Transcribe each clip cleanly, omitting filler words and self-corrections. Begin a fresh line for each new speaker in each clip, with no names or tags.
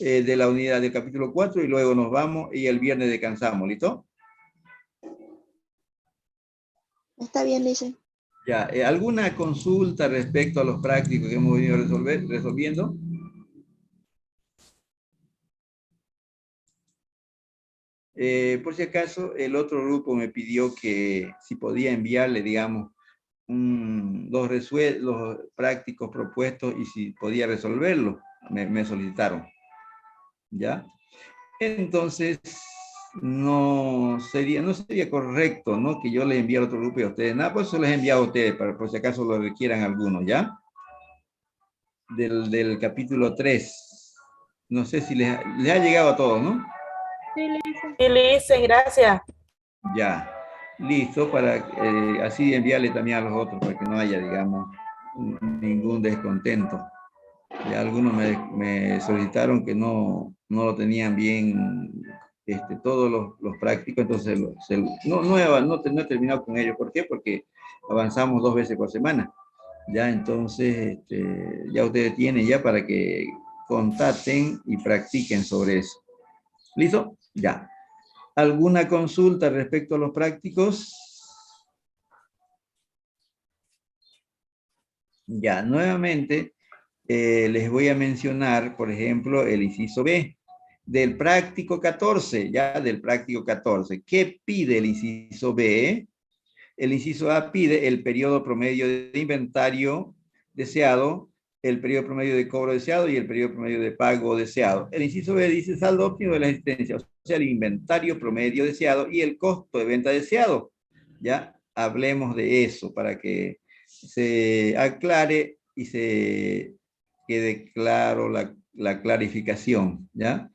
de la unidad del capítulo 4 y luego nos vamos y el viernes descansamos, ¿listo?
Está bien, dice.
Ya, ¿alguna consulta respecto a los prácticos que hemos venido resolviendo? Por si acaso, el otro grupo me pidió que si podía enviarle, digamos, los prácticos propuestos y si podía resolverlo. Me solicitaron. ¿Ya? Entonces, no sería correcto, ¿no? Que yo les envíe a otro grupo y a ustedes. Nada, pues se les he enviado a ustedes, para, por si acaso lo requieran algunos, ¿ya? Del capítulo 3. No sé si les ha llegado a todos, ¿no?
Sí, Lisa.
Sí, Lisa, gracias.
Ya, listo, para así enviarle también a los otros, para que no haya, digamos, ningún descontento. Ya algunos me solicitaron que no lo tenían bien, todos los prácticos, entonces no he terminado con ellos. ¿Por qué? Porque avanzamos 2 veces por semana. Ya, entonces, ya ustedes tienen ya para que contacten y practiquen sobre eso. ¿Listo? Ya. ¿Alguna consulta respecto a los prácticos? Ya, nuevamente les voy a mencionar, por ejemplo, el inciso B del práctico 14, ya del práctico 14. ¿Qué pide el inciso B? El inciso A pide el periodo promedio de inventario deseado, el periodo promedio de cobro deseado y el periodo promedio de pago deseado. El inciso B dice saldo óptimo de la existencia, o sea, el inventario promedio deseado y el costo de venta deseado. Ya hablemos de eso para que se aclare y se quede claro la clarificación, ¿ya?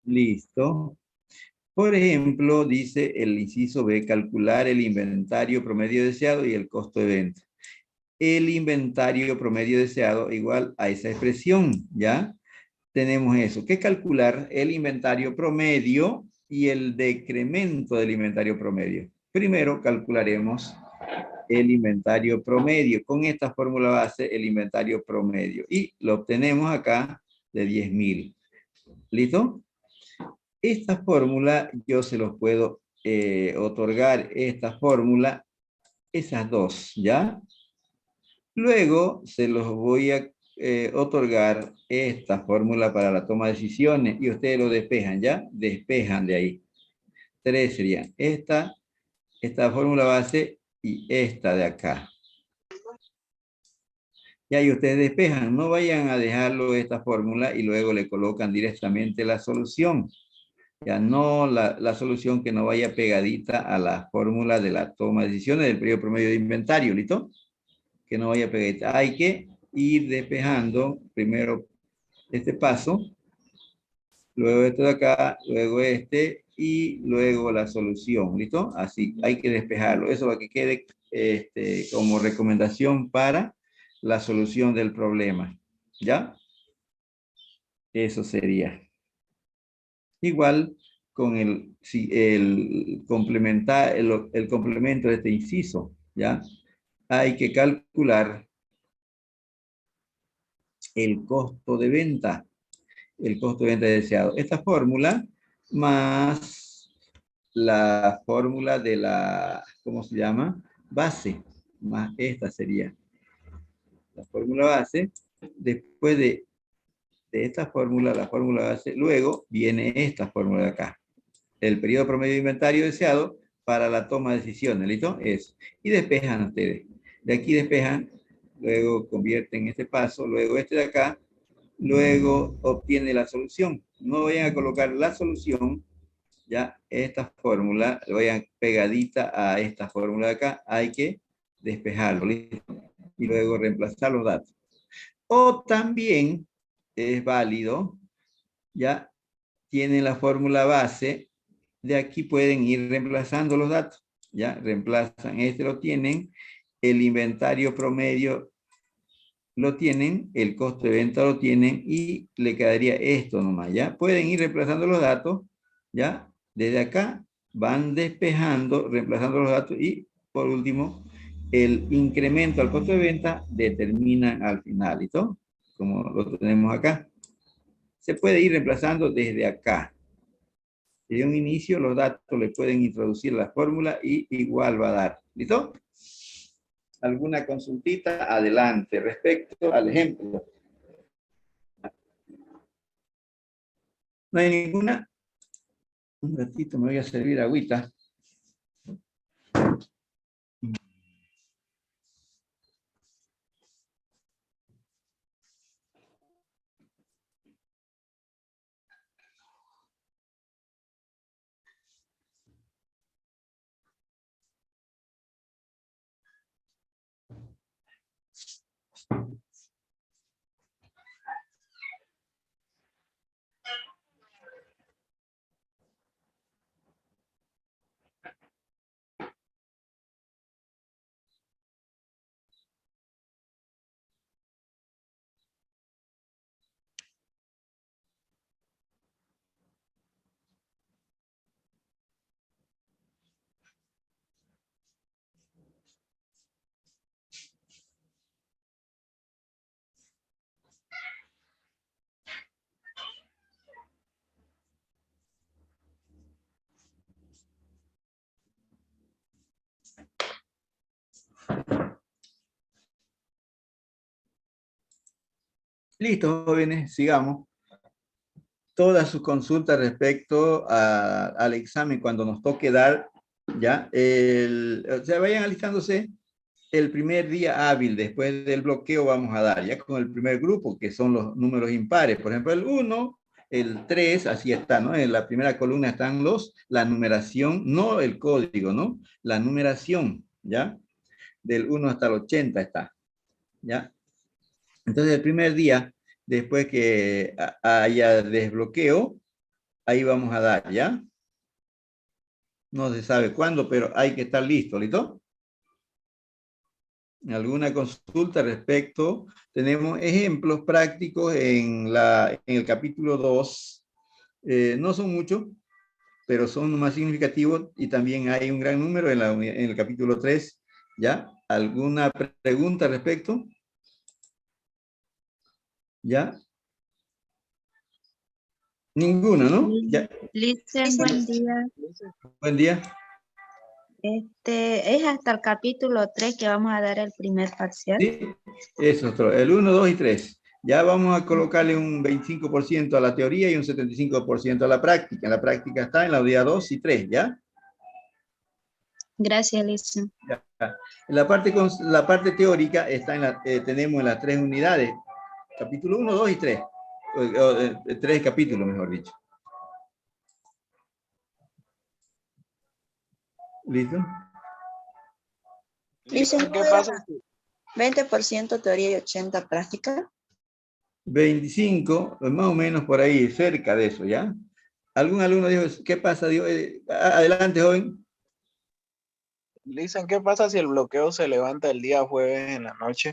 Listo. Por ejemplo, dice el inciso B, calcular el inventario promedio deseado y el costo de venta. El inventario promedio deseado igual a esa expresión, ¿ya? Tenemos eso, que calcular el inventario promedio y el decremento del inventario promedio. Primero calcularemos el inventario promedio. Con esta fórmula base, el inventario promedio. Y lo obtenemos acá de 10,000. ¿Listo? Esta fórmula yo se los puedo otorgar, esta fórmula, esas dos, ¿ya? Luego se los voy a otorgar esta fórmula para la toma de decisiones y ustedes lo despejan, ¿ya? Despejan de ahí. 3 serían esta fórmula base y esta de acá. Y ahí ustedes despejan, no vayan a dejarlo esta fórmula y luego le colocan directamente la solución. Ya no la solución que no vaya pegadita a la fórmula de la toma de decisiones del periodo promedio de inventario, ¿listo? Que no vaya pegadita. Hay que ir despejando primero este paso, luego esto de acá, luego y luego la solución, ¿listo? Así, hay que despejarlo. Eso va que quede como recomendación para la solución del problema, ¿ya? Eso sería. Igual con el complemento de este inciso, ¿ya? Hay que calcular el costo de venta, deseado. Esta fórmula más la fórmula de la, ¿cómo se llama? Base, más esta sería la fórmula base. Después de esta fórmula, la fórmula base, luego viene esta fórmula de acá. El periodo promedio de inventario deseado para la toma de decisiones, ¿listo? Eso. Y despejan ustedes. De aquí despejan, luego convierten este paso, luego este de acá, luego obtiene la solución. No vayan a colocar la solución, ya esta fórmula, lo vayan pegadita a esta fórmula de acá, hay que despejarlo, ¿listo? Y luego reemplazar los datos. O también es válido, ya tienen la fórmula base, de aquí pueden ir reemplazando los datos, ya reemplazan, lo tienen, el inventario promedio lo tienen, el costo de venta lo tienen y le quedaría esto nomás, ya pueden ir reemplazando los datos, ya desde acá van despejando, reemplazando los datos y por último el incremento al costo de venta determina al final, ¿listo? Como lo tenemos acá, se puede ir reemplazando desde acá. De un inicio, los datos le pueden introducir la fórmula y igual va a dar. ¿Listo? ¿Alguna consultita? Adelante. Respecto al ejemplo. ¿No hay ninguna? Un ratito me voy a servir agüita. Listo, jóvenes, sigamos. Todas sus consultas respecto al examen cuando nos toque dar, ya, o sea, vayan alistándose el primer día hábil después del bloqueo vamos a dar, ya con el primer grupo, que son los números impares. Por ejemplo, el 1, el 3, así está, ¿no? En la primera columna están la numeración, no el código, ¿no? La numeración, ¿ya? Del 1 hasta el 80 está, ¿ya? Entonces, el primer día, después que haya desbloqueo, ahí vamos a dar, ¿ya? No se sabe cuándo, pero hay que estar listo, ¿listo? ¿Alguna consulta respecto? Tenemos ejemplos prácticos en el capítulo 2. No son muchos, pero son más significativos y también hay un gran número en el capítulo 3. ¿Ya? ¿Alguna pregunta respecto? ¿Ya? Ninguna, ¿no? ¿Ya?
Listen, buen día.
Buen día.
Es hasta el capítulo 3 que vamos a dar el primer parcial.
Sí, eso es todo. El 1, 2 y 3. Ya vamos a colocarle un 25% a la teoría y un 75% a la práctica. La práctica está en la unidad 2 y 3, ¿ya?
Gracias, Listen.
Ya. La parte teórica está tenemos en las 3 unidades. Capítulo 1, 2 y 3. 3 capítulos, mejor dicho. ¿Listo?
Dicen,
¿Qué pasa?
20% teoría y 80 práctica.
25, más o menos por ahí, cerca de eso, ¿ya? ¿Algún alumno dijo, qué pasa? Dijo, adelante, joven.
Dicen, ¿qué pasa si el bloqueo se levanta el día jueves en la noche?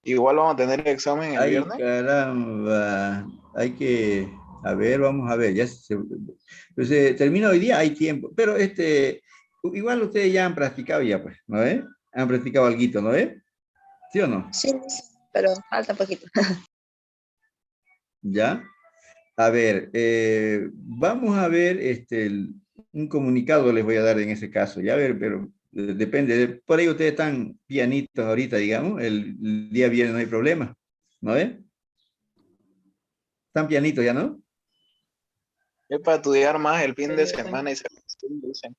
Igual vamos a tener el examen el
Ay,
viernes.
caramba, hay que, a ver, vamos a ver, pues, termina hoy día, hay tiempo, pero igual ustedes ya han practicado ya, pues, ¿no ve? Han practicado alguito, ¿no ve? ¿Sí o no?
Sí, pero falta poquito.
¿Ya? A ver, vamos a ver, un comunicado les voy a dar en ese caso, ya ver, pero depende, por ahí ustedes están pianitos ahorita, digamos, el día viernes no hay problema, ¿no ve? Están pianitos ya, ¿no?
Es para estudiar más el fin de semana y se dicen.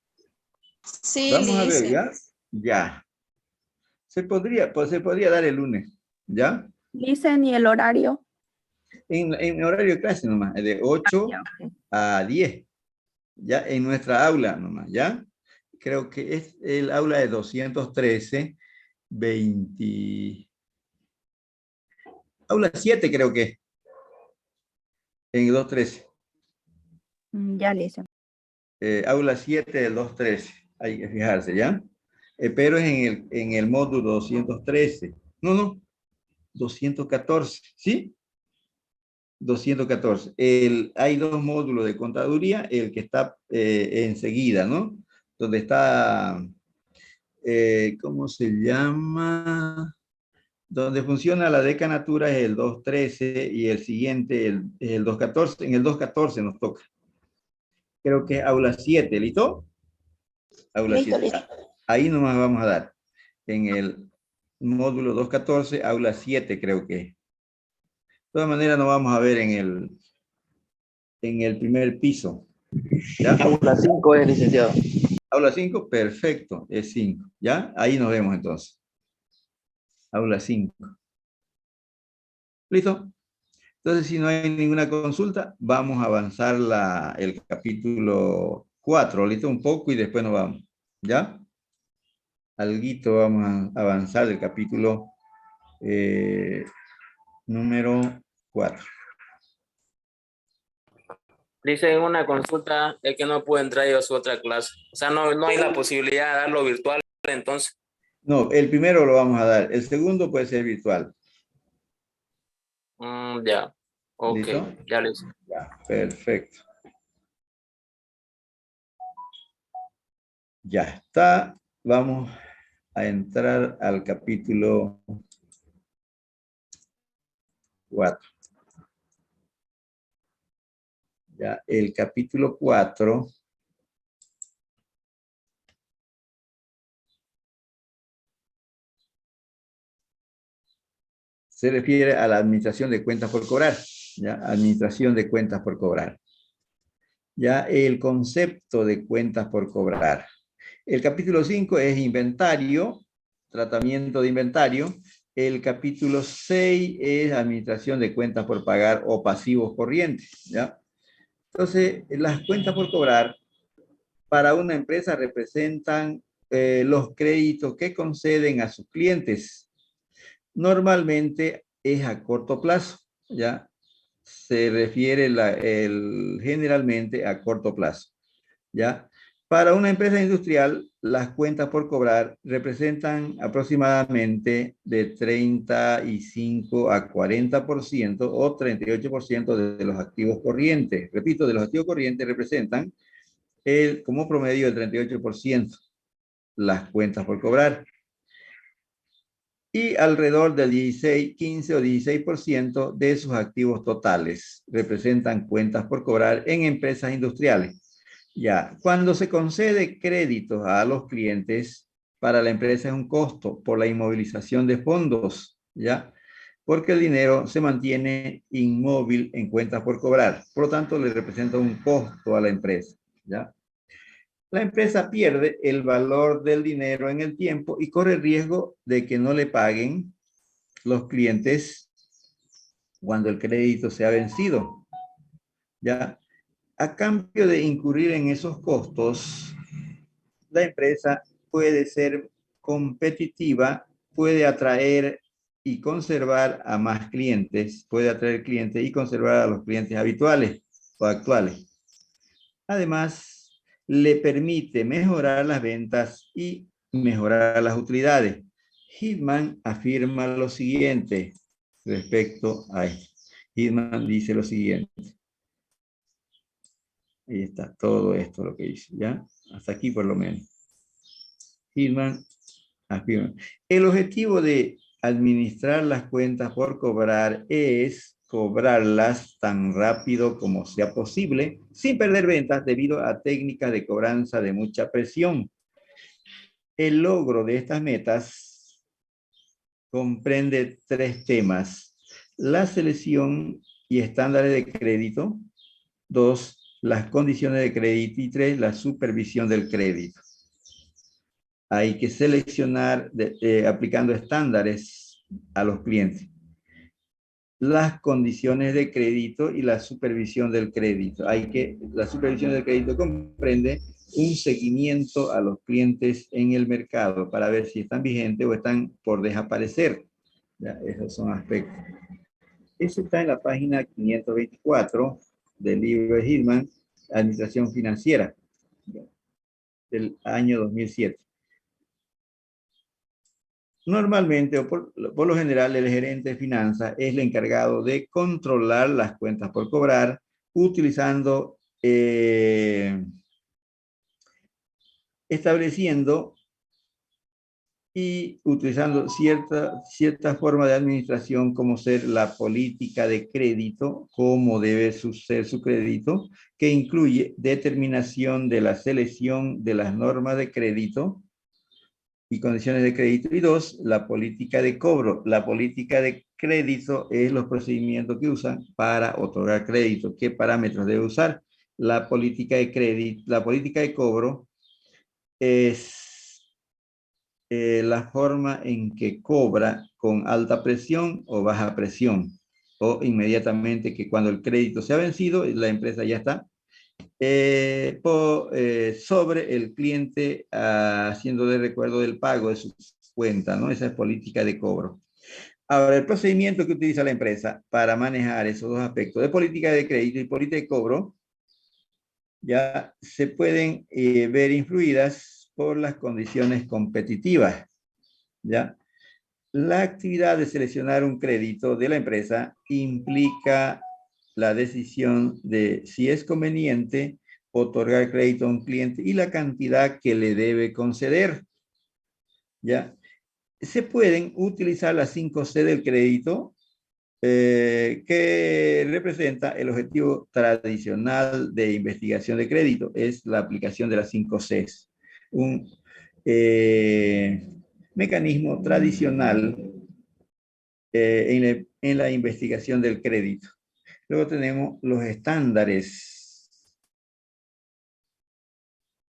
Sí,
Vamos a ver,
dicen.
¿ya? Ya. Se podría dar el lunes, ¿ya?
Dicen, ¿y el horario?
En horario de clase nomás, de 8 a 10, ¿ya? En nuestra aula nomás, ¿ya? Creo que es el aula de 213, 20... Aula 7 creo que es, en el 213.
Ya, Listen.
Aula 7 del 213, hay que fijarse, ¿ya? Pero es en el módulo 213. No, 214, ¿sí? 214. Hay dos módulos de contaduría, el que está enseguida, ¿no? Donde está, ¿cómo se llama? Donde funciona la decanatura es el 2.13 y el siguiente el 2.14. En el 2.14 nos toca. Creo que es aula 7, ¿listo? Aula
Listo,
7.
listo.
Ahí nomás vamos a dar. En el módulo 2.14, aula 7 creo que es. De todas maneras no vamos a ver en el primer piso. ¿Ya?
Aula 5 es, licenciado.
Aula 5, perfecto, es 5. ¿Ya? Ahí nos vemos entonces. Aula 5. ¿Listo? Entonces, si no hay ninguna consulta, vamos a avanzar el capítulo 4. ¿Listo? Un poco y después nos vamos. ¿Ya? Alguito vamos a avanzar del capítulo número 4.
Dice en una consulta es que no puede entrar yo a su otra clase. O sea, no hay la posibilidad de darlo virtual entonces.
No, el primero lo vamos a dar. El segundo puede ser virtual.
Ya. Ok,
¿Listo?
ya listo.
Ya, perfecto. Ya está. Vamos a entrar al capítulo 4. Ya, el capítulo 4 se refiere a la administración de cuentas por cobrar. ¿Ya? Administración de cuentas por cobrar. Ya, el concepto de cuentas por cobrar. El capítulo 5 es inventario, tratamiento de inventario. El capítulo 6 es administración de cuentas por pagar o pasivos corrientes. ¿Ya? Entonces, las cuentas por cobrar para una empresa representan los créditos que conceden a sus clientes. Normalmente es a corto plazo, ¿ya? Se refiere generalmente a corto plazo, ¿ya? Para una empresa industrial, las cuentas por cobrar representan aproximadamente de 35 a 40% o 38% de los activos corrientes. Repito, de los activos corrientes representan como promedio el 38% las cuentas por cobrar. Y alrededor del 16, 15 o 16% de sus activos totales representan cuentas por cobrar en empresas industriales. Ya, cuando se concede créditos a los clientes, para la empresa es un costo por la inmovilización de fondos, ¿ya? Porque el dinero se mantiene inmóvil en cuentas por cobrar. Por lo tanto, le representa un costo a la empresa, ¿ya? La empresa pierde el valor del dinero en el tiempo y corre el riesgo de que no le paguen los clientes cuando el crédito sea vencido, ¿ya? A cambio de incurrir en esos costos, la empresa puede ser competitiva, puede atraer y conservar a más clientes, puede atraer clientes y conservar a los clientes habituales o actuales. Además, le permite mejorar las ventas y mejorar las utilidades. Hitman afirma lo siguiente respecto a esto. Hitman dice lo siguiente. Ahí está todo esto lo que dice, ¿ya? Hasta aquí por lo menos. Hitman afirma. El objetivo de administrar las cuentas por cobrar es cobrarlas tan rápido como sea posible, sin perder ventas debido a técnicas de cobranza de mucha presión. El logro de estas metas comprende 3 temas: la selección y estándares de crédito, 2, las condiciones de crédito y 3, la supervisión del crédito. Hay que seleccionar aplicando estándares a los clientes, las condiciones de crédito y la supervisión del crédito. La supervisión del crédito comprende un seguimiento a los clientes en el mercado para ver si están vigentes o están por desaparecer. Ya, esos son aspectos. Eso está en la página 524 del libro de Hitman, Administración Financiera, del año 2007. Normalmente, o por lo general, el gerente de finanzas es el encargado de controlar las cuentas por cobrar, utilizando, estableciendo y utilizando cierta forma de administración como ser la política de crédito, cómo debe ser su crédito, que incluye determinación de la selección de las normas de crédito y condiciones de crédito. Y 2, la política de cobro. La política de crédito es los procedimientos que usan para otorgar crédito. ¿Qué parámetros debe usar? La política de crédito, la política de cobro es la forma en que cobra con alta presión o baja presión, o inmediatamente que cuando el crédito se ha vencido, la empresa ya está sobre el cliente haciéndole recuerdo del pago de su cuenta, ¿no? Esa es política de cobro. Ahora, el procedimiento que utiliza la empresa para manejar esos dos aspectos de política de crédito y política de cobro ya se pueden ver influidas por las condiciones competitivas, ¿ya? La actividad de seleccionar un crédito de la empresa implica la decisión de si es conveniente otorgar crédito a un cliente y la cantidad que le debe conceder, ¿ya? Se pueden utilizar las 5C del crédito, que representa el objetivo tradicional de investigación de crédito, es la aplicación de las 5Cs. Un mecanismo tradicional en la investigación del crédito. Luego tenemos los estándares.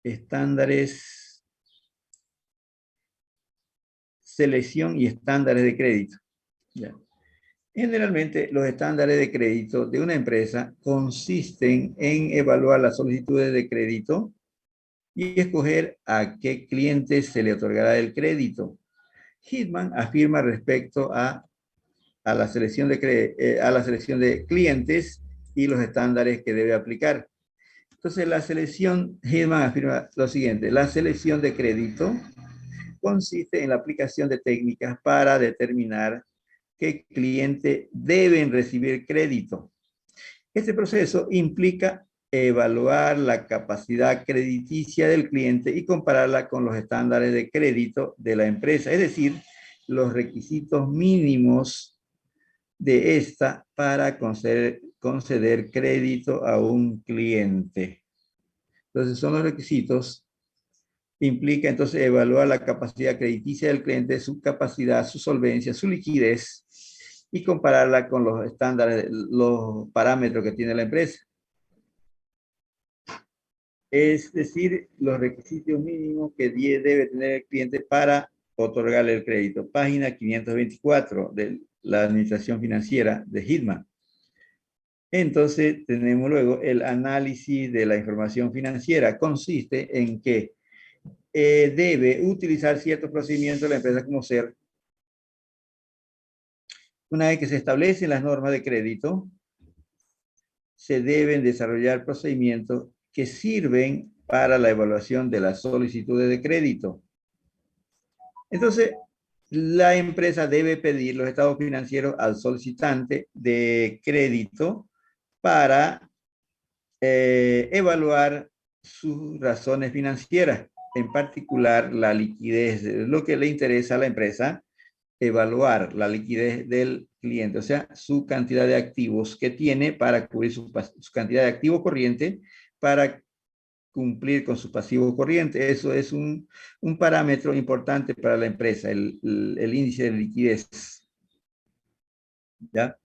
Estándares, selección y estándares de crédito. ¿Ya? Generalmente, los estándares de crédito de una empresa consisten en evaluar las solicitudes de crédito y escoger a qué cliente se le otorgará el crédito. Hitman afirma respecto a la selección de clientes y los estándares que debe aplicar. Entonces, Hitman afirma lo siguiente: la selección de crédito consiste en la aplicación de técnicas para determinar qué cliente deben recibir crédito. Este proceso implica evaluar la capacidad crediticia del cliente y compararla con los estándares de crédito de la empresa, es decir, los requisitos mínimos de esta para conceder crédito a un cliente. Entonces, son los requisitos. Implica entonces evaluar la capacidad crediticia del cliente, su capacidad, su solvencia, su liquidez, y compararla con los estándares, los parámetros que tiene la empresa. Es decir, los requisitos mínimos que debe tener el cliente para otorgarle el crédito. Página 524 de la Administración Financiera de Hitman. Entonces, tenemos luego el análisis de la información financiera. Consiste en que debe utilizar ciertos procedimientos de la empresa como ser: una vez que se establecen las normas de crédito, se deben desarrollar procedimientos que sirven para la evaluación de las solicitudes de crédito. Entonces, la empresa debe pedir los estados financieros al solicitante de crédito para evaluar sus razones financieras, en particular la liquidez, lo que le interesa a la empresa, evaluar la liquidez del cliente, o sea, su cantidad de activos que tiene para cubrir su cantidad de activo corriente para cumplir con su pasivo corriente. Eso es un parámetro importante para la empresa, el índice de liquidez, ¿ya?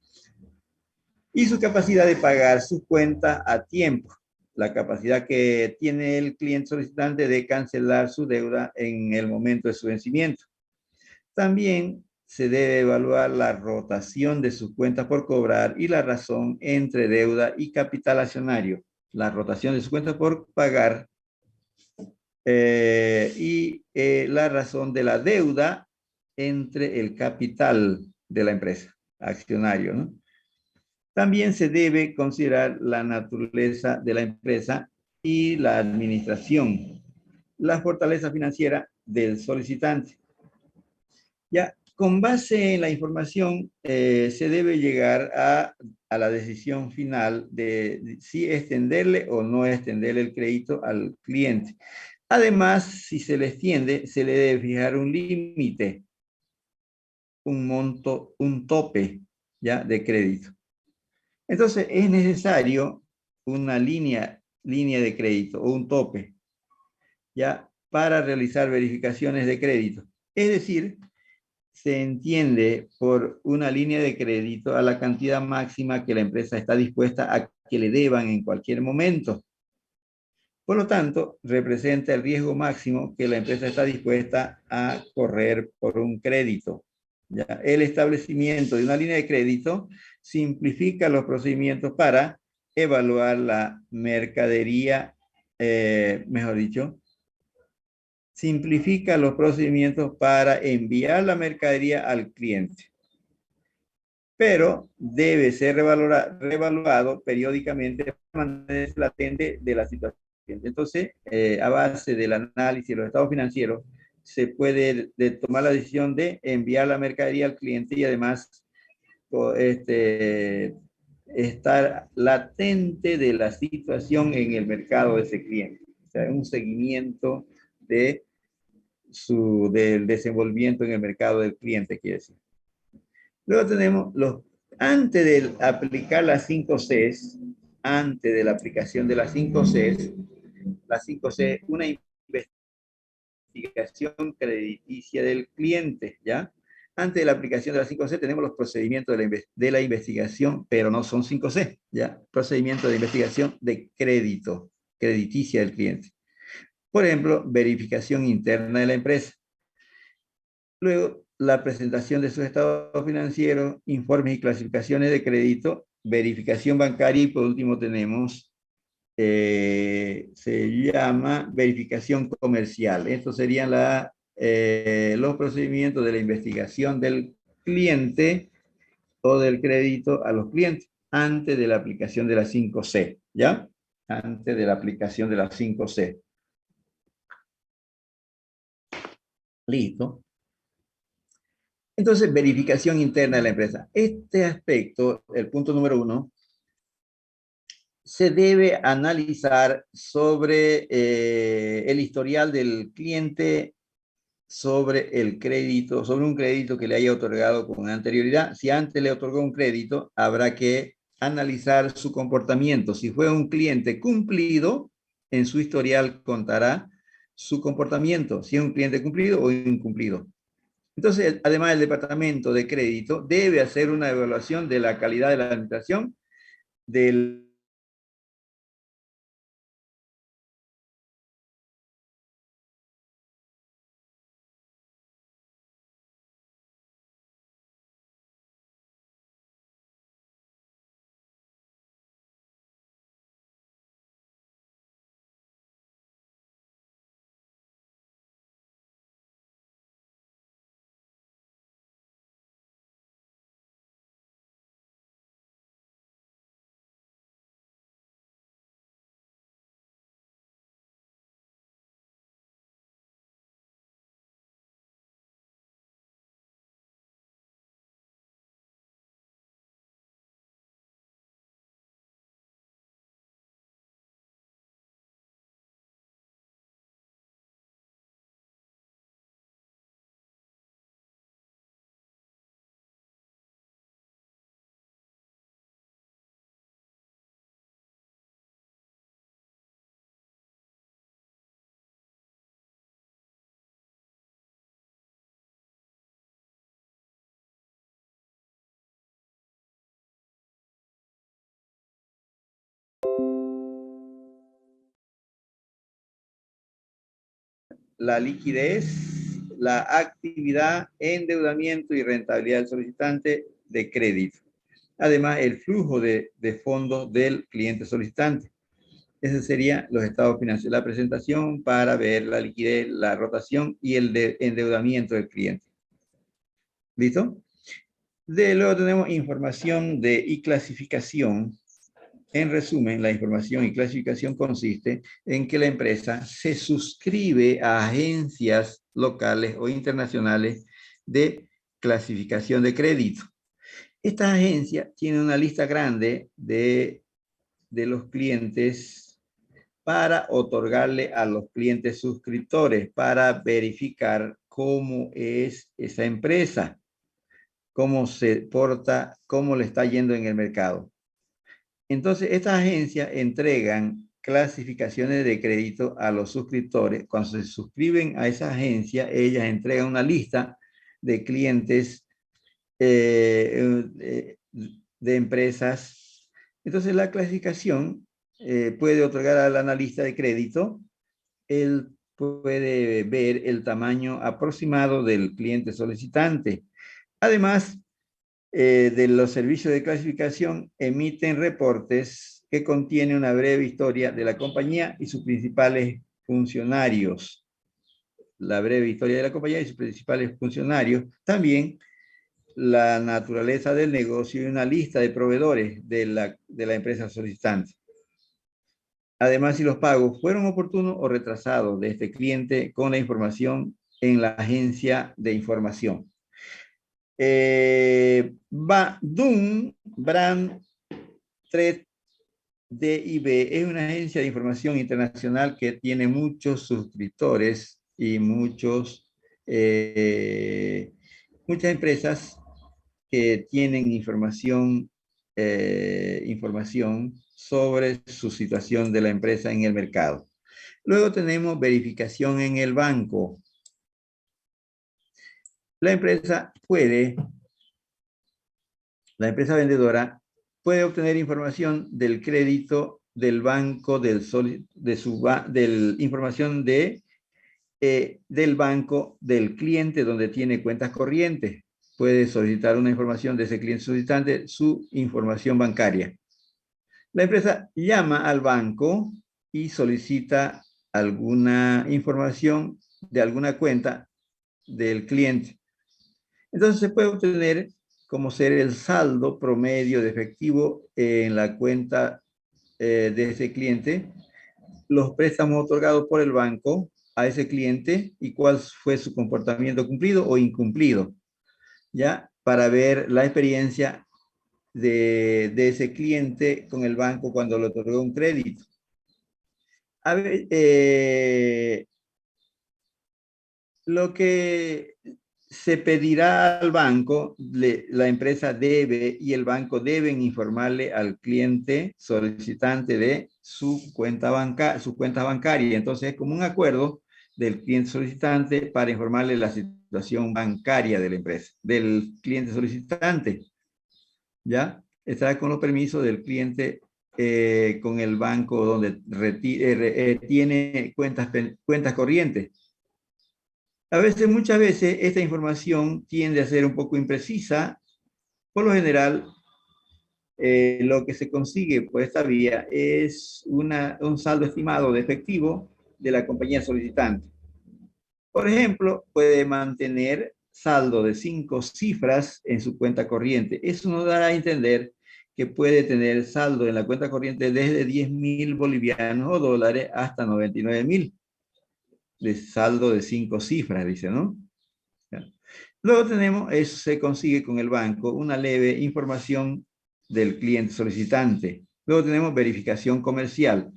Y su capacidad de pagar su cuenta a tiempo, la capacidad que tiene el cliente solicitante de cancelar su deuda en el momento de su vencimiento. También se debe evaluar la rotación de sus cuentas por cobrar y la razón entre deuda y capital accionario. La rotación de sus cuentas por pagar y la razón de la deuda entre el capital de la empresa, accionario, ¿no? También se debe considerar la naturaleza de la empresa y la administración, la fortaleza financiera del solicitante. Ya, con base en la información, se debe llegar a la decisión final de si extenderle o no extenderle el crédito al cliente. Además, si se le extiende, se le debe fijar un límite, un monto, un tope, ¿ya? De crédito. Entonces, es necesario una línea de crédito o un tope, ¿ya? Para realizar verificaciones de crédito. Es decir, se entiende por una línea de crédito a la cantidad máxima que la empresa está dispuesta a que le deban en cualquier momento. Por lo tanto, representa el riesgo máximo que la empresa está dispuesta a correr por un crédito. ¿Ya? El establecimiento de una línea de crédito simplifica los procedimientos para evaluar la mercadería, mejor dicho, simplifica los procedimientos para enviar la mercadería al cliente, pero debe ser revaluado periódicamente para mantenerse latente de la situación. Entonces, a base del análisis de los estados financieros, se puede tomar la decisión de enviar la mercadería al cliente y además estar latente de la situación en el mercado de ese cliente. O sea, un seguimiento del desenvolvimiento en el mercado del cliente, quiere decir. Luego tenemos antes de aplicar las 5 Cs, antes de la aplicación de las 5 Cs, la 5C, una investigación crediticia del cliente, ¿ya? Antes de la aplicación de la 5C tenemos los procedimientos de la investigación, pero no son 5C, ¿ya? Procedimiento de investigación de crédito, crediticia del cliente. Por ejemplo, verificación interna de la empresa. Luego, la presentación de sus estados financieros, informes y clasificaciones de crédito, verificación bancaria y por último tenemos se llama verificación comercial. Estos serían los procedimientos de la investigación del cliente o del crédito a los clientes antes de la aplicación de la 5C, ¿ya? Antes de la aplicación de la 5C. Listo. Entonces, verificación interna de la empresa. Este aspecto, el punto número 1, se debe analizar sobre el historial del cliente, sobre el crédito, sobre un crédito que le haya otorgado con anterioridad. Si antes le otorgó un crédito, habrá que analizar su comportamiento. Si fue un cliente cumplido, en su historial contará su comportamiento, si es un cliente cumplido o incumplido. Entonces, además, el departamento de crédito debe hacer una evaluación de la calidad de la administración del la liquidez, la actividad, endeudamiento y rentabilidad del solicitante de crédito. Además, el flujo de fondos del cliente solicitante. Ese sería los estados financieros, la presentación para ver la liquidez, la rotación y el endeudamiento del cliente. ¿Listo? Luego tenemos información y clasificación. En resumen, la información y clasificación consiste en que la empresa se suscribe a agencias locales o internacionales de clasificación de crédito. Estas agencias tienen una lista grande de los clientes para otorgarle a los clientes suscriptores para verificar cómo es esa empresa, cómo se porta, cómo le está yendo en el mercado. Entonces, estas agencias entregan clasificaciones de crédito a los suscriptores. Cuando se suscriben a esa agencia, ellas entregan una lista de clientes de empresas. Entonces, la clasificación puede otorgar al analista de crédito. Él puede ver el tamaño aproximado del cliente solicitante. Además, de los servicios de clasificación emiten reportes que contienen una breve historia de la compañía y sus principales funcionarios. La breve historia de la compañía y sus principales funcionarios. También la naturaleza del negocio y una lista de proveedores de la empresa solicitante. Además, si los pagos fueron oportunos o retrasados de este cliente con la información en la agencia de información. Dun Brand Trade DIB es una agencia de información internacional que tiene muchos suscriptores y muchas empresas que tienen información sobre su situación de la empresa en el mercado. Luego tenemos verificación en el banco. La empresa vendedora puede obtener información del crédito del banco, información del banco del cliente donde tiene cuentas corrientes. Puede solicitar una información de ese cliente solicitante, su información bancaria. La empresa llama al banco y solicita alguna información de alguna cuenta del cliente. Entonces se puede obtener como ser el saldo promedio de efectivo en la cuenta de ese cliente, los préstamos otorgados por el banco a ese cliente y cuál fue su comportamiento cumplido o incumplido, ¿ya? Para ver la experiencia de ese cliente con el banco cuando le otorgó un crédito. A ver, lo que se pedirá al banco, la empresa debe y el banco deben informarle al cliente solicitante de su cuenta bancaria. Entonces es como un acuerdo del cliente solicitante para informarle la situación bancaria de la empresa, del cliente solicitante. ¿Ya? Está con los permisos del cliente con el banco donde tiene cuentas corrientes. Muchas veces, esta información tiende a ser un poco imprecisa. Por lo general, lo que se consigue por esta vía es un saldo estimado de efectivo de la compañía solicitante. Por ejemplo, puede mantener saldo de 5 cifras en su cuenta corriente. Eso nos dará a entender que puede tener saldo en la cuenta corriente desde 10.000 bolivianos o dólares hasta 99.000. De saldo de 5 cifras, dice, ¿no? Luego tenemos, eso se consigue con el banco, una leve información del cliente solicitante. Luego tenemos verificación comercial.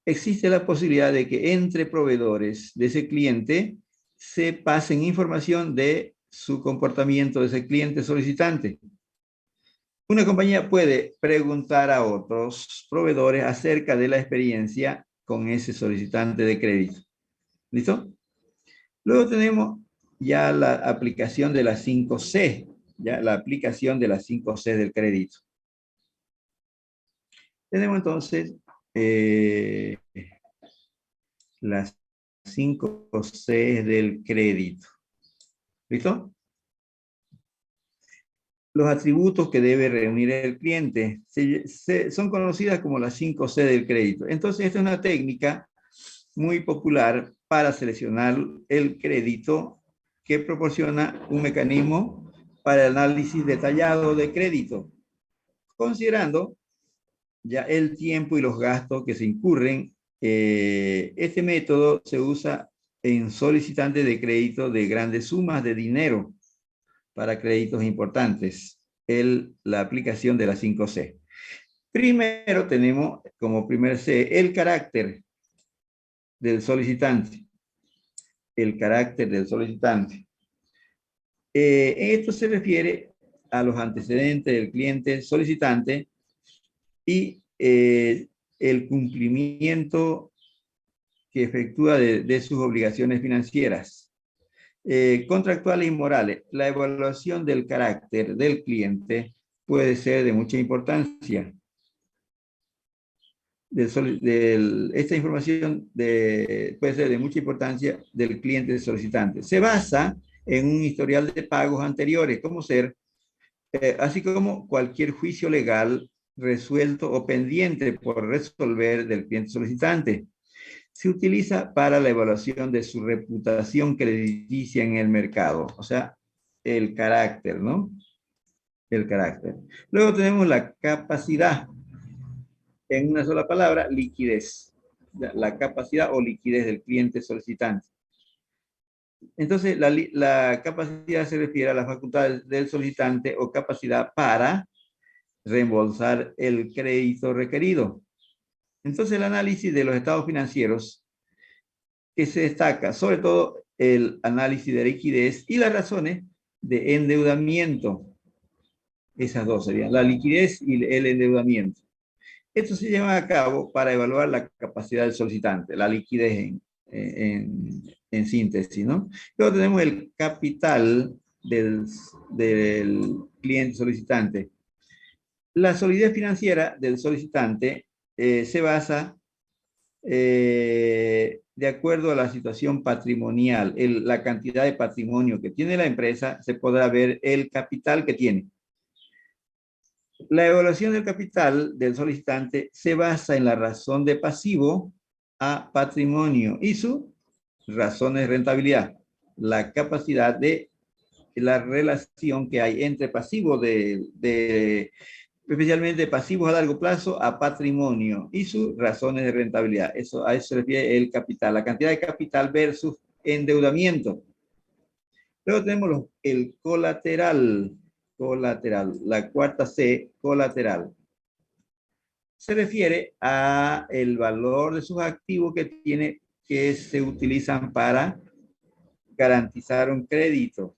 Existe la posibilidad de que entre proveedores de ese cliente se pasen información de su comportamiento de ese cliente solicitante. Una compañía puede preguntar a otros proveedores acerca de la experiencia con ese solicitante de crédito. ¿Listo? Luego tenemos ya la aplicación de las 5C, ya la aplicación de las 5C del crédito. Tenemos entonces las 5C del crédito. ¿Listo? Los atributos que debe reunir el cliente son conocidas como las 5C del crédito. Entonces, esta es una técnica muy popular para seleccionar el crédito que proporciona un mecanismo para el análisis detallado de crédito, considerando ya el tiempo y los gastos que se incurren. Este método se usa en solicitantes de crédito de grandes sumas de dinero para créditos importantes, la aplicación de la 5C. Primero tenemos como primer C el carácter. del solicitante. El carácter del solicitante. Esto se refiere a los antecedentes del cliente solicitante y el cumplimiento que efectúa de sus obligaciones financieras, contractuales y morales. La evaluación del carácter del cliente puede ser de mucha importancia. Esta información puede ser de mucha importancia del cliente solicitante. Se basa en un historial de pagos anteriores, como ser, así como cualquier juicio legal resuelto o pendiente por resolver del cliente solicitante. Se utiliza para la evaluación de su reputación crediticia en el mercado, o sea, el carácter, ¿no? El carácter. Luego tenemos la capacidad. En una sola palabra, liquidez. La capacidad o liquidez del cliente solicitante. Entonces, la capacidad se refiere a la facultad del solicitante o capacidad para reembolsar el crédito requerido. Entonces, el análisis de los estados financieros que se destaca, sobre todo el análisis de liquidez y las razones de endeudamiento. Esas dos serían, la liquidez y el endeudamiento. Esto se lleva a cabo para evaluar la capacidad del solicitante, la liquidez en síntesis, ¿no? Luego tenemos el capital del cliente solicitante. La solidez financiera del solicitante se basa de acuerdo a la situación patrimonial, la cantidad de patrimonio que tiene la empresa, se podrá ver el capital que tiene. La evaluación del capital del solicitante se basa en la razón de pasivo a patrimonio y sus razones de rentabilidad, la capacidad de la relación que hay entre pasivos especialmente pasivos a largo plazo a patrimonio y sus razones de rentabilidad. A eso se refiere el capital, la cantidad de capital versus endeudamiento. Luego tenemos el colateral. La cuarta C, colateral. Se refiere a el valor de sus activos que se utilizan para garantizar un crédito.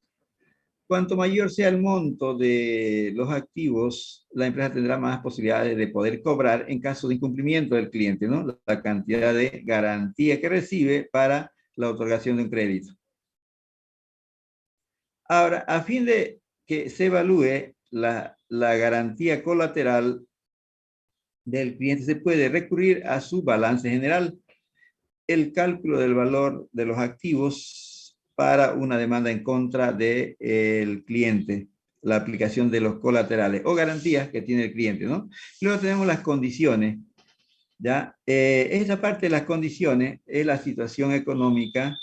Cuanto mayor sea el monto de los activos, la empresa tendrá más posibilidades de poder cobrar en caso de incumplimiento del cliente, ¿no? La cantidad de garantía que recibe para la otorgación de un crédito. Ahora, a fin de que se evalúe la garantía colateral del cliente, se puede recurrir a su balance general, el cálculo del valor de los activos para una demanda en contra del cliente, la aplicación de los colaterales o garantías que tiene el cliente, ¿no? Luego tenemos las condiciones, ¿ya? Esa parte de las condiciones es la situación económica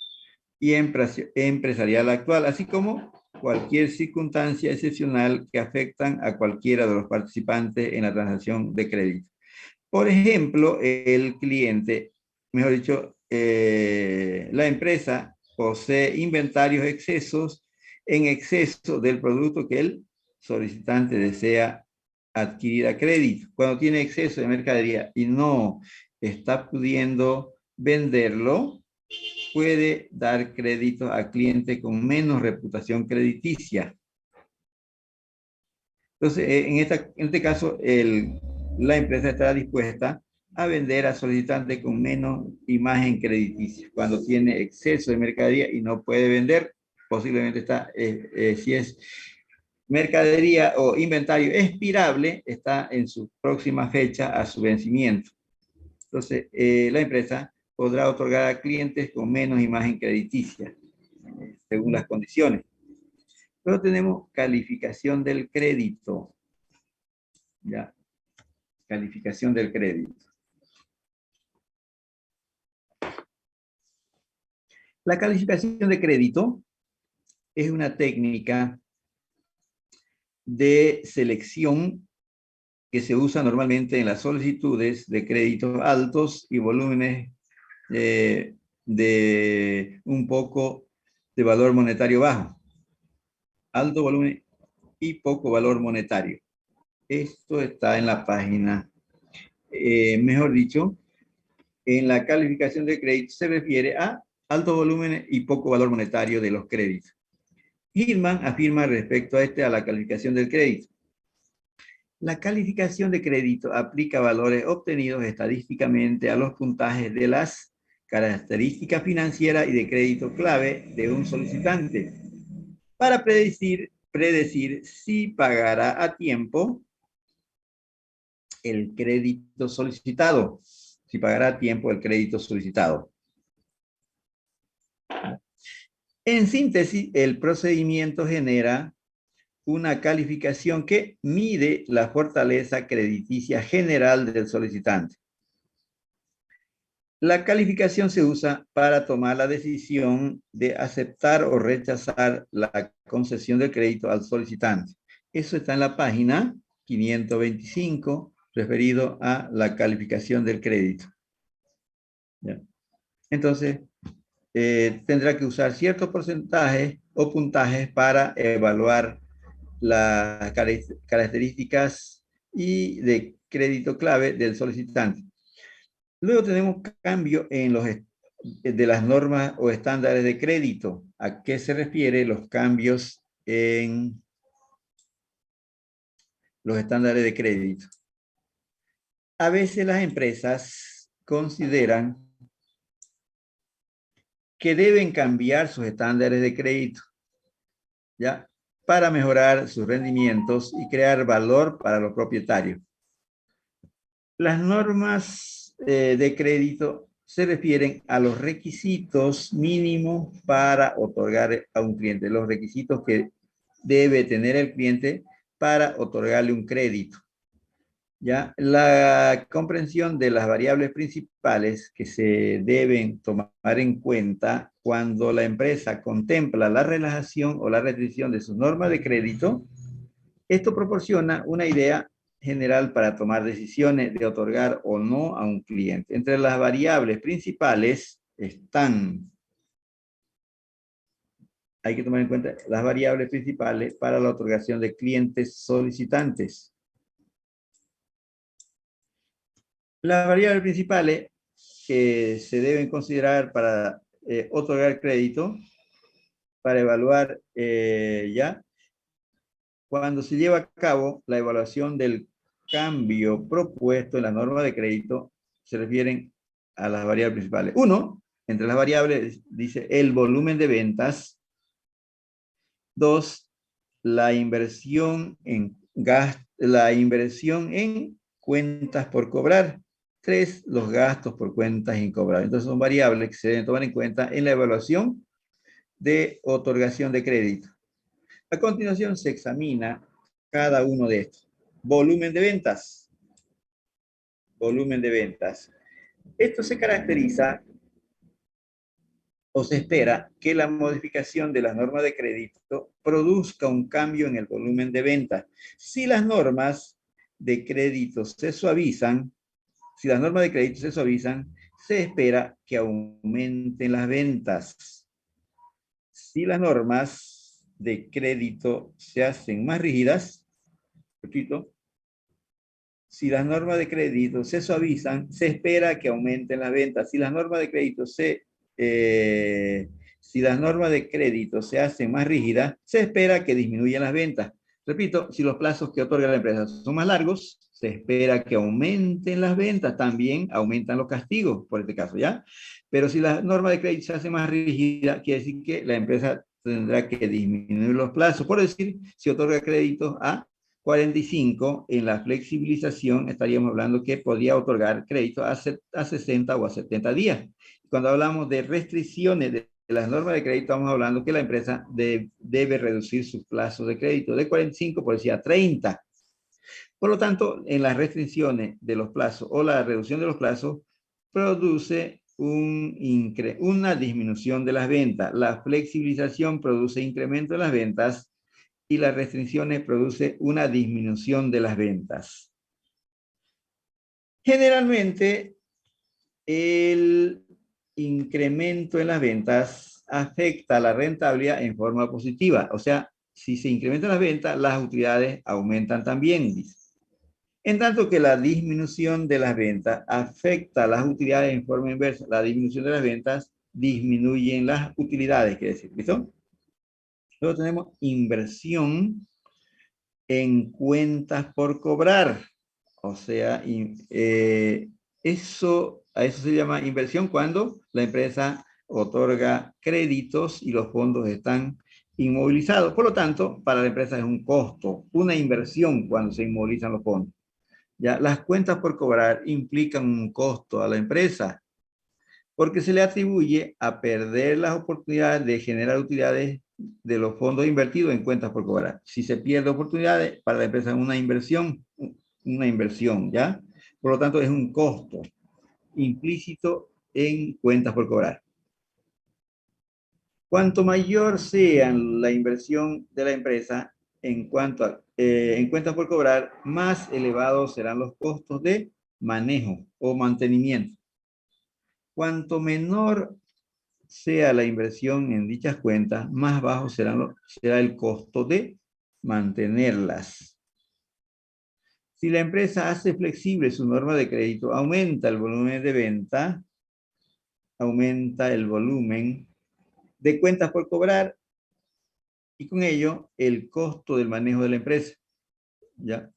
y empresarial actual, así como cualquier circunstancia excepcional que afectan a cualquiera de los participantes en la transacción de crédito. Por ejemplo, el cliente, mejor dicho, la empresa posee inventarios en exceso del producto que el solicitante desea adquirir a crédito. Cuando tiene exceso de mercadería y no está pudiendo venderlo, puede dar crédito a clientes con menos reputación crediticia. Entonces, en este caso, la empresa estará dispuesta a vender a solicitantes con menos imagen crediticia. Cuando tiene exceso de mercadería y no puede vender, posiblemente está, si es mercadería o inventario expirable, está en su próxima fecha a su vencimiento. Entonces, la empresa podrá otorgar a clientes con menos imagen crediticia, según las condiciones. Luego tenemos calificación del crédito. Ya, calificación del crédito. La calificación de crédito es una técnica de selección que se usa normalmente en las solicitudes de créditos altos y volúmenes de un poco de valor monetario bajo. Alto volumen y poco valor monetario. Esto está en la página, mejor dicho, en la calificación de crédito se refiere a alto volumen y poco valor monetario de los créditos. Hillman afirma respecto a la calificación del crédito. La calificación de crédito aplica valores obtenidos estadísticamente a los puntajes de las características financieras y de crédito clave de un solicitante para predecir si pagará a tiempo el crédito solicitado. Si pagará a tiempo el crédito solicitado. En síntesis, el procedimiento genera una calificación que mide la fortaleza crediticia general del solicitante. La calificación se usa para tomar la decisión de aceptar o rechazar la concesión del crédito al solicitante. Eso está en la página 525, referido a la calificación del crédito. ¿Ya? Entonces, tendrá que usar ciertos porcentajes o puntajes para evaluar las características y de crédito clave del solicitante. Luego tenemos cambio en de las normas o estándares de crédito. ¿A qué se refiere los cambios en los estándares de crédito? A veces las empresas consideran que deben cambiar sus estándares de crédito, ¿ya? Para mejorar sus rendimientos y crear valor para los propietarios. Las normas de crédito se refieren a los requisitos mínimos para otorgar a un cliente, los requisitos que debe tener el cliente para otorgarle un crédito. ¿Ya? La comprensión de las variables principales que se deben tomar en cuenta cuando la empresa contempla la relajación o la restricción de sus normas de crédito, esto proporciona una idea general para tomar decisiones de otorgar o no a un cliente. Entre las variables principales están, hay que tomar en cuenta las variables principales para la otorgación de clientes solicitantes. Las variables principales que se deben considerar para otorgar crédito, para evaluar ya, cuando se lleva a cabo la evaluación del cambio propuesto en la norma de crédito, se refieren a las variables principales. Uno, entre las variables, dice el volumen de ventas. Dos, la inversión en cuentas por cobrar. Tres, los gastos por cuentas incobrables. Entonces son variables que se deben tomar en cuenta en la evaluación de otorgación de crédito. A continuación se examina cada uno de estos. Volumen de ventas. Volumen de ventas. Esto se caracteriza o se espera que la modificación de las normas de crédito produzca un cambio en el volumen de ventas. Si las normas de crédito se suavizan, se espera que aumenten las ventas. Si las normas de crédito se hacen más rígidas, repito, si las normas de crédito se suavizan, se espera que aumenten las ventas. Si las normas de crédito se hacen más rígidas, se espera que disminuyan las ventas. Repito, si los plazos que otorga la empresa son más largos, se espera que aumenten las ventas. También aumentan los castigos, por este caso, ¿ya? Pero si la norma de crédito se hace más rígida, quiere decir que la empresa tendrá que disminuir los plazos. Por decir, si otorga créditos a 45, en la flexibilización estaríamos hablando que podría otorgar crédito a 60 o a 70 días. Cuando hablamos de restricciones de las normas de crédito, estamos hablando que la empresa debe reducir sus plazos de crédito de 45, por decir, a 30. Por lo tanto, en las restricciones de los plazos o la reducción de los plazos, produce una disminución de las ventas. La flexibilización produce incremento de las ventas y las restricciones produce una disminución de las ventas. Generalmente, el incremento en las ventas afecta a la rentabilidad en forma positiva. O sea, si se incrementan las ventas, las utilidades aumentan también, dice. En tanto que la disminución de las ventas afecta a las utilidades en forma inversa. La disminución de las ventas disminuye las utilidades, quiere decir, ¿listo? Luego tenemos inversión en cuentas por cobrar. O sea, a eso se llama inversión cuando la empresa otorga créditos y los fondos están inmovilizados. Por lo tanto, para la empresa es un costo, una inversión cuando se inmovilizan los fondos. Ya, las cuentas por cobrar implican un costo a la empresa porque se le atribuye a perder las oportunidades de generar utilidades de los fondos invertidos en cuentas por cobrar. Si se pierde oportunidades, para la empresa es una inversión, ¿ya? Por lo tanto, es un costo implícito en cuentas por cobrar. Cuanto mayor sea la inversión de la empresa en cuentas por cobrar, más elevados serán los costos de manejo o mantenimiento. Cuanto menor sea la inversión en dichas cuentas, más bajo será el costo de mantenerlas. Si la empresa hace flexible su norma de crédito, aumenta el volumen de venta, aumenta el volumen de cuentas por cobrar y con ello el costo del manejo de la empresa. ¿Ya?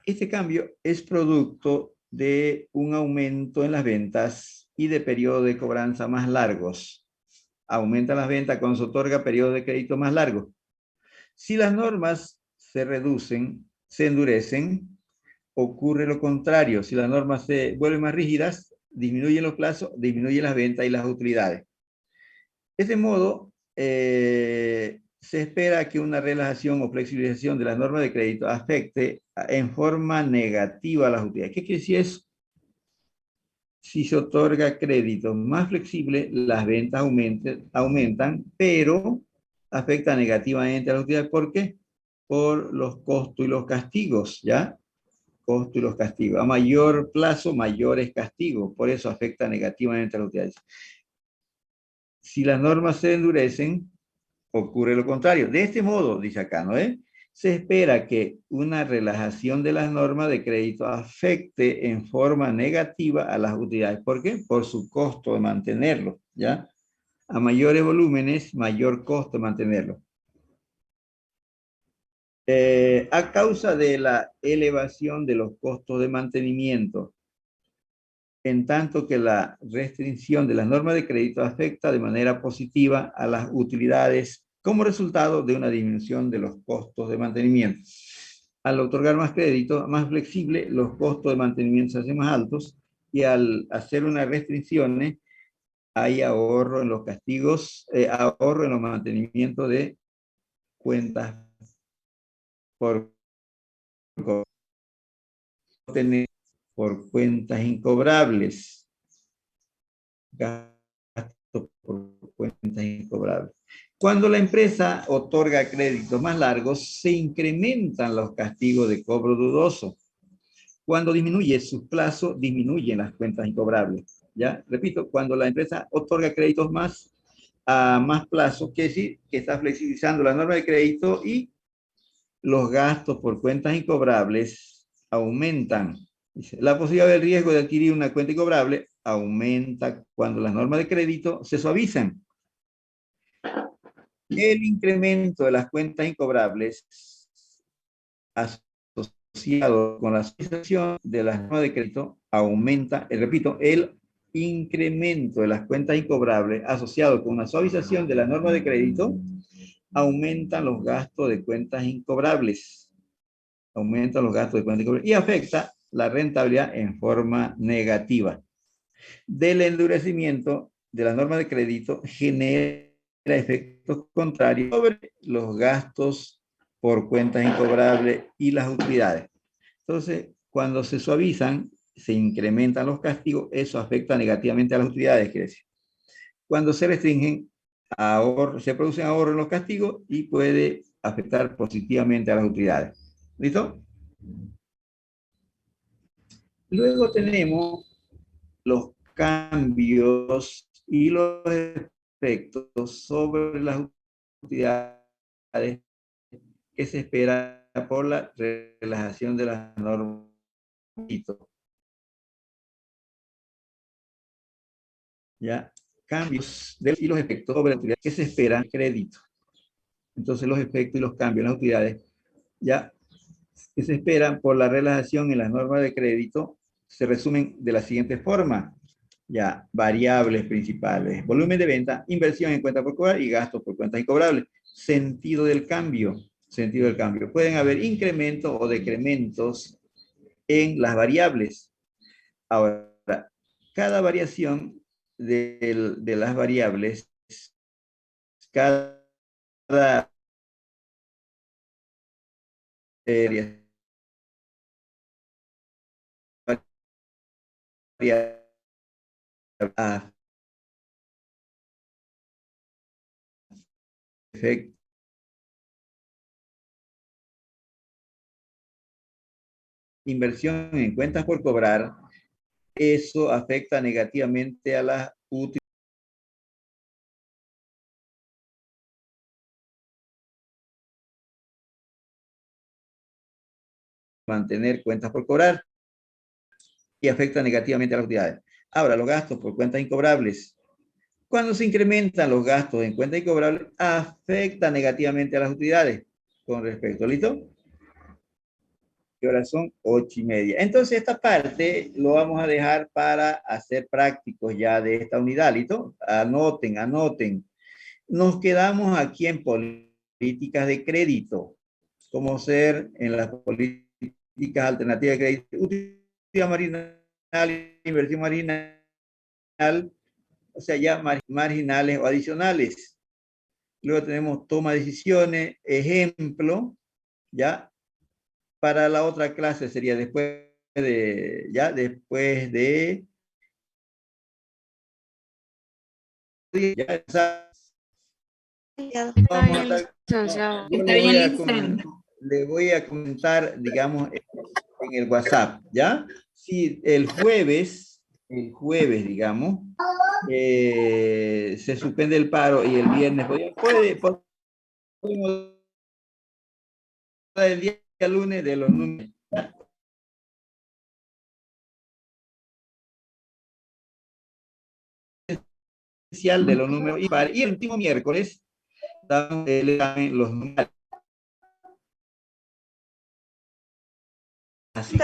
Este cambio es producto de un aumento en las ventas y de periodos de cobranza más largos. Aumenta las ventas cuando se otorga periodos de crédito más largos. Si las normas se reducen, se endurecen, ocurre lo contrario. Si las normas se vuelven más rígidas, disminuyen los plazos, disminuyen las ventas y las utilidades. De este modo, se espera que una relajación o flexibilización de las normas de crédito afecte en forma negativa a las utilidades. ¿Qué quiere decir eso? Si se otorga crédito más flexible, las ventas aumentan, pero afecta negativamente a las utilidades. ¿Por qué? Por los costos y los castigos, ¿ya? Costos y los castigos. A mayor plazo, mayores castigos. Por eso afecta negativamente a las utilidades. Si las normas se endurecen, ocurre lo contrario. De este modo, dice acá, ¿no es? Se espera que una relajación de las normas de crédito afecte en forma negativa a las utilidades. ¿Por qué? Por su costo de mantenerlo, ¿ya? A mayores volúmenes, mayor costo de mantenerlo. A causa de la elevación de los costos de mantenimiento, en tanto que la restricción de las normas de crédito afecta de manera positiva a las utilidades como resultado de una disminución de los costos de mantenimiento. Al otorgar más crédito, más flexible, los costos de mantenimiento se hacen más altos y al hacer unas restricciones hay ahorro en los castigos, ahorro en los mantenimientos de cuentas por cuentas incobrables. Gasto por cuentas incobrables. Cuando la empresa otorga créditos más largos, se incrementan los castigos de cobro dudoso. Cuando disminuye sus plazos, disminuyen las cuentas incobrables. ¿Ya? Repito, cuando la empresa otorga créditos a más plazo, quiere decir que está flexibilizando la norma de crédito y los gastos por cuentas incobrables aumentan. La posibilidad del riesgo de adquirir una cuenta incobrable aumenta cuando las normas de crédito se suavizan. El incremento de las cuentas incobrables asociado con la suavización de las normas de crédito aumenta, repito, el incremento de las cuentas incobrables asociado con una suavización de las normas de crédito aumentan los gastos de cuentas incobrables. Aumentan los gastos de cuentas incobrables y afecta la rentabilidad en forma negativa. Del endurecimiento de las normas de crédito genera efectos contrarios sobre los gastos por cuentas incobrables y las utilidades. Entonces, cuando se suavizan, se incrementan los castigos, eso afecta negativamente a las utilidades, quiere decir. Cuando se restringen, se producen ahorros en los castigos y puede afectar positivamente a las utilidades. ¿Listo? Luego tenemos los cambios y los efectos sobre las utilidades que se espera por la relajación de las normas Ya, cambios y los efectos sobre la utilidad que se esperan crédito. Entonces los efectos y los cambios en las utilidades, ya, que se esperan por la relajación en las normas de crédito, se resumen de la siguiente forma. Ya, variables principales, volumen de venta, inversión en cuenta por cobrar y gastos por cuentas incobrables. Sentido del cambio. Sentido del cambio. Pueden haber incrementos o decrementos en las variables. Ahora, cada variación de las variables, cada efecto inversión en cuentas por cobrar, eso afecta negativamente a las utilidades. Mantener cuentas por cobrar y afecta negativamente a las utilidades. Ahora, los gastos por cuentas incobrables. Cuando se incrementan los gastos en cuentas incobrables, afecta negativamente a las utilidades. Con respecto, ¿listo? Y ahora son 8:30. Entonces, esta parte lo vamos a dejar para hacer prácticos ya de esta unidad, ¿listo? Anoten, anoten. Nos quedamos aquí en políticas de crédito. Cómo ser en las políticas alternativas de crédito. Utilidad marginal, inversión marginal, o sea, ya marginales o adicionales. Luego tenemos toma de decisiones, ejemplo, ya. Para la otra clase sería después de, ya, después de, ya, vamos a estar, yo le voy a comentar, digamos, en el WhatsApp, ¿ya? Si el jueves, digamos, se suspende el paro y el viernes, podemos el día lunes de los números. De los números impares, y el último miércoles damos el examen los números. Así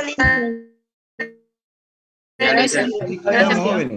Ya, Lisa.
que, jóvenes.